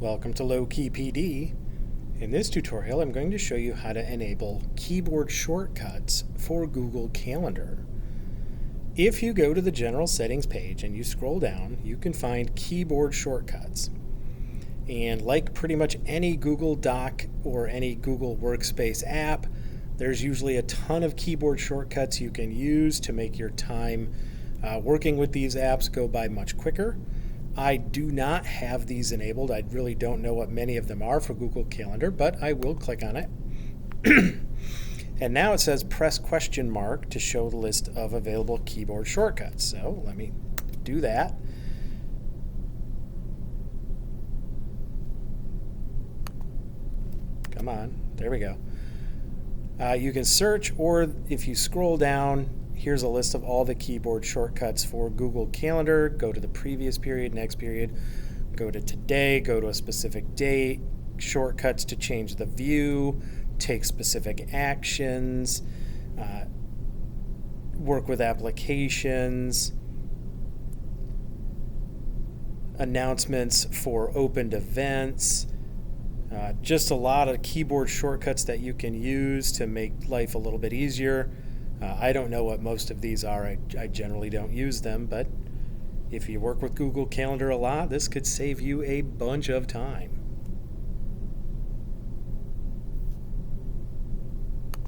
Welcome to Low-Key PD. In this tutorial, I'm going to show you how to enable keyboard shortcuts for Google Calendar. If you go to the General Settings page and you scroll down, you can find keyboard shortcuts. And like pretty much any Google Doc or any Google Workspace app, there's usually a ton of keyboard shortcuts you can use to make your time working with these apps go by much quicker. I do not have these enabled. I really don't know what many of them are for Google Calendar, but I will click on it. And now it says press question mark to show the list of available keyboard shortcuts. So let me do that. Come on, there we go. You can search, or if you scroll down, here's a list of all the keyboard shortcuts for Google Calendar. Go to the previous period, next period, go to today, go to a specific date, shortcuts to change the view, take specific actions, work with applications, announcements for opened events. Just a lot of keyboard shortcuts that you can use to make life a little bit easier. I don't know what most of these are. I generally don't use them, but if you work with Google Calendar a lot, this could save you a bunch of time.